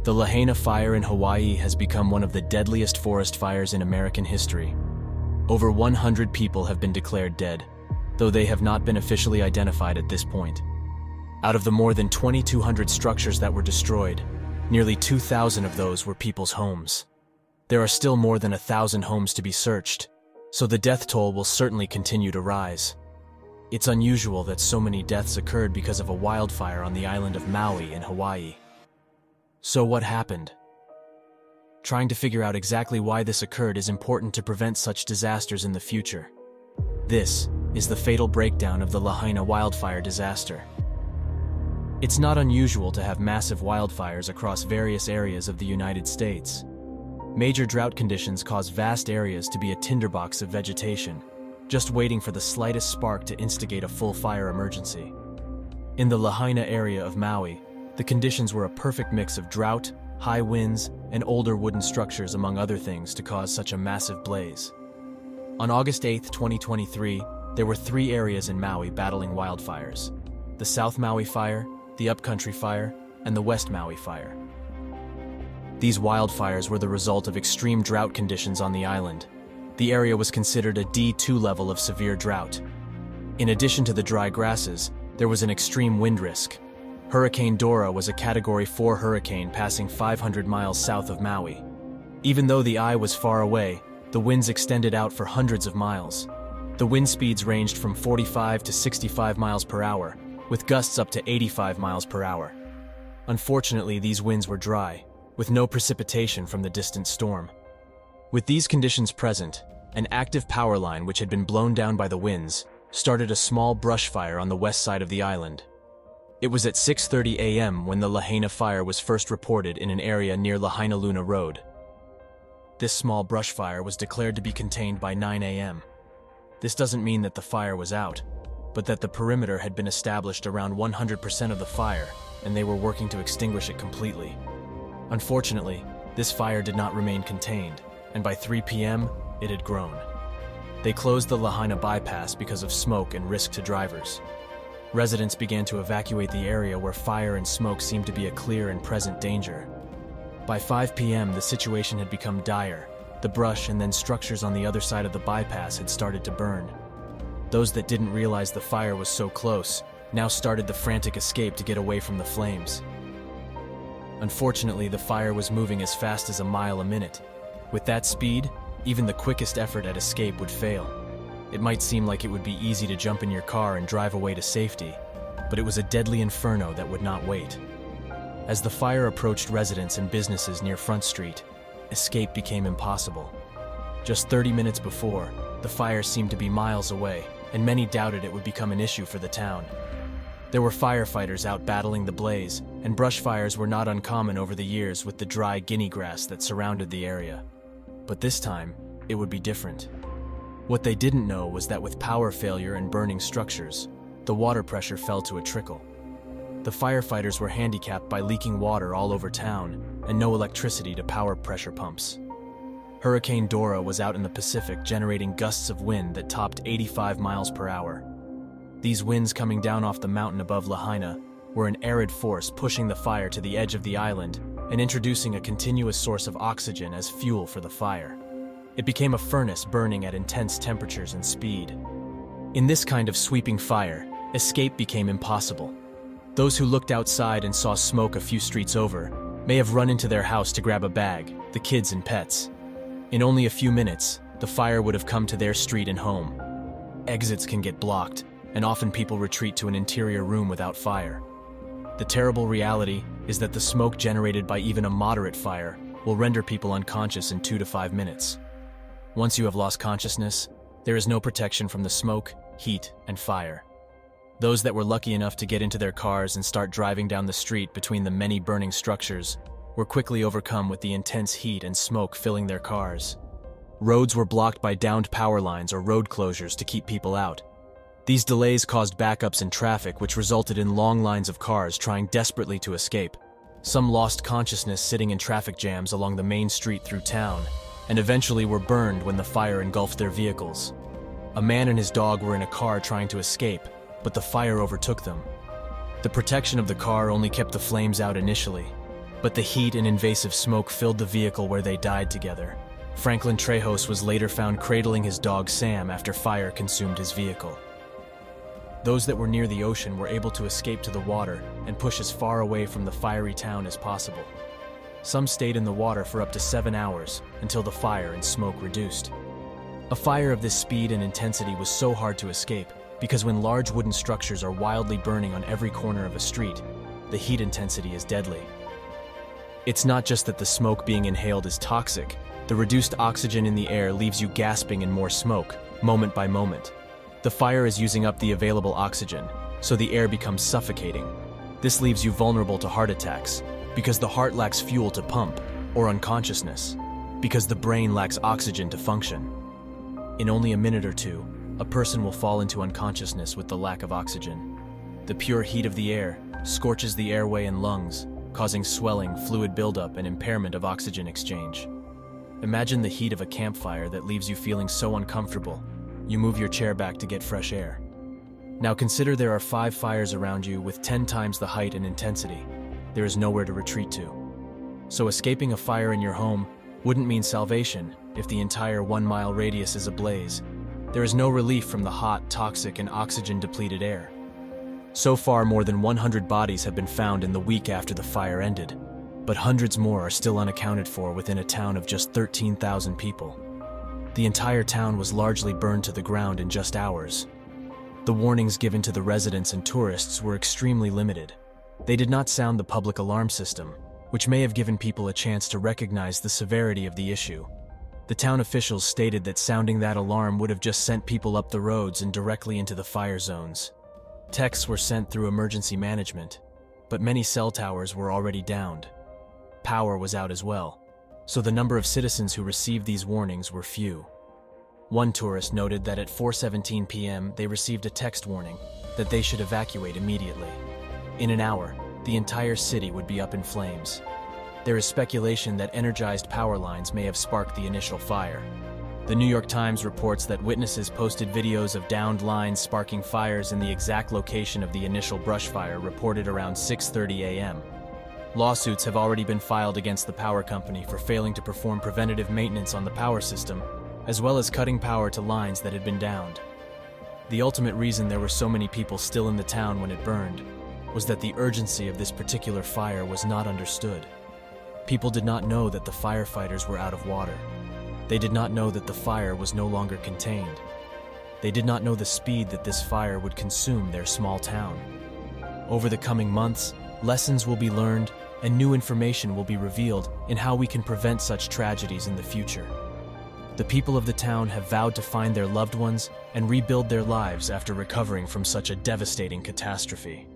The Lahaina fire in Hawaii has become one of the deadliest forest fires in American history. Over 100 people have been declared dead, though they have not been officially identified at this point. Out of the more than 2,200 structures that were destroyed, nearly 2,000 of those were people's homes. There are still more than 1,000 homes to be searched, so the death toll will certainly continue to rise. It's unusual that so many deaths occurred because of a wildfire on the island of Maui in Hawaii. So what happened? Trying to figure out exactly why this occurred is important to prevent such disasters in the future. This is the fatal breakdown of the Lahaina wildfire disaster. It's not unusual to have massive wildfires across various areas of the United States. Major drought conditions cause vast areas to be a tinderbox of vegetation, just waiting for the slightest spark to instigate a full fire emergency. In the Lahaina area of Maui, the conditions were a perfect mix of drought, high winds, and older wooden structures among other things to cause such a massive blaze. On August 8, 2023, there were 3 areas in Maui battling wildfires: the South Maui Fire, the Upcountry Fire, and the West Maui Fire. These wildfires were the result of extreme drought conditions on the island. The area was considered a D2 level of severe drought. In addition to the dry grasses, there was an extreme wind risk. Hurricane Dora was a Category 4 hurricane passing 500 miles south of Maui. Even though the eye was far away, the winds extended out for hundreds of miles. The wind speeds ranged from 45 to 65 miles per hour, with gusts up to 85 miles per hour. Unfortunately, these winds were dry, with no precipitation from the distant storm. With these conditions present, an active power line which had been blown down by the winds started a small brush fire on the west side of the island. It was at 6:30 a.m. when the Lahaina fire was first reported in an area near Lahaina Luna Road. This small brush fire was declared to be contained by 9 a.m. This doesn't mean that the fire was out, but that the perimeter had been established around 100% of the fire, and they were working to extinguish it completely. Unfortunately, this fire did not remain contained, and by 3 p.m., it had grown. They closed the Lahaina bypass because of smoke and risk to drivers. Residents began to evacuate the area where fire and smoke seemed to be a clear and present danger. By 5 p.m., the situation had become dire. The brush and then structures on the other side of the bypass had started to burn. Those that didn't realize the fire was so close now started the frantic escape to get away from the flames. Unfortunately, the fire was moving as fast as a mile a minute. With that speed, even the quickest effort at escape would fail. It might seem like it would be easy to jump in your car and drive away to safety, but it was a deadly inferno that would not wait. As the fire approached residents and businesses near Front Street, escape became impossible. Just 30 minutes before, the fire seemed to be miles away, and many doubted it would become an issue for the town. There were firefighters out battling the blaze, and brush fires were not uncommon over the years with the dry guinea grass that surrounded the area. But this time, it would be different. What they didn't know was that with power failure and burning structures, the water pressure fell to a trickle. The firefighters were handicapped by leaking water all over town and no electricity to power pressure pumps. Hurricane Dora was out in the Pacific generating gusts of wind that topped 85 miles per hour. These winds coming down off the mountain above Lahaina were an arid force pushing the fire to the edge of the island and introducing a continuous source of oxygen as fuel for the fire. It became a furnace burning at intense temperatures and speed. In this kind of sweeping fire, escape became impossible. Those who looked outside and saw smoke a few streets over may have run into their house to grab a bag, the kids and pets. In only a few minutes, the fire would have come to their street and home. Exits can get blocked, and often people retreat to an interior room without fire. The terrible reality is that the smoke generated by even a moderate fire will render people unconscious in 2 to 5 minutes. Once you have lost consciousness, there is no protection from the smoke, heat, and fire. Those that were lucky enough to get into their cars and start driving down the street between the many burning structures were quickly overcome with the intense heat and smoke filling their cars. Roads were blocked by downed power lines or road closures to keep people out. These delays caused backups in traffic, which resulted in long lines of cars trying desperately to escape. Some lost consciousness sitting in traffic jams along the main street through town, and eventually were burned when the fire engulfed their vehicles. A man and his dog were in a car trying to escape, but the fire overtook them. The protection of the car only kept the flames out initially. but the heat and invasive smoke filled the vehicle where they died together. Franklin Trejos was later found cradling his dog Sam after fire consumed his vehicle. Those that were near the ocean were able to escape to the water and push as far away from the fiery town as possible. Some stayed in the water for up to 7 hours until the fire and smoke reduced. A fire of this speed and intensity was so hard to escape because when large wooden structures are wildly burning on every corner of a street, the heat intensity is deadly. It's not just that the smoke being inhaled is toxic. The reduced oxygen in the air leaves you gasping in more smoke, moment by moment. The fire is using up the available oxygen, so the air becomes suffocating. This leaves you vulnerable to heart attacks, because the heart lacks fuel to pump, or unconsciousness, because the brain lacks oxygen to function. In only a minute or two, a person will fall into unconsciousness with the lack of oxygen. The pure heat of the air scorches the airway and lungs, causing swelling, fluid buildup, and impairment of oxygen exchange. Imagine the heat of a campfire that leaves you feeling so uncomfortable, you move your chair back to get fresh air. Now consider there are 5 fires around you with 10 times the height and intensity. There is nowhere to retreat to. So escaping a fire in your home wouldn't mean salvation if the entire 1-mile radius is ablaze. There is no relief from the hot, toxic, and oxygen-depleted air. So far, more than 100 bodies have been found in the week after the fire ended, but hundreds more are still unaccounted for within a town of just 13,000 people. The entire town was largely burned to the ground in just hours. The warnings given to the residents and tourists were extremely limited. They did not sound the public alarm system, which may have given people a chance to recognize the severity of the issue. The town officials stated that sounding that alarm would have just sent people up the roads and directly into the fire zones. Texts were sent through emergency management, but many cell towers were already downed. Power was out as well, so the number of citizens who received these warnings were few. One tourist noted that at 4:17 p.m. they received a text warning that they should evacuate immediately. In an hour, the entire city would be up in flames. There is speculation that energized power lines may have sparked the initial fire. The New York Times reports that witnesses posted videos of downed lines sparking fires in the exact location of the initial brush fire reported around 6:30 a.m. Lawsuits have already been filed against the power company for failing to perform preventative maintenance on the power system, as well as cutting power to lines that had been downed. The ultimate reason there were so many people still in the town when it burned was that the urgency of this particular fire was not understood. People did not know that the firefighters were out of water. They did not know that the fire was no longer contained. They did not know the speed that this fire would consume their small town. Over the coming months, lessons will be learned and new information will be revealed in how we can prevent such tragedies in the future. The people of the town have vowed to find their loved ones and rebuild their lives after recovering from such a devastating catastrophe.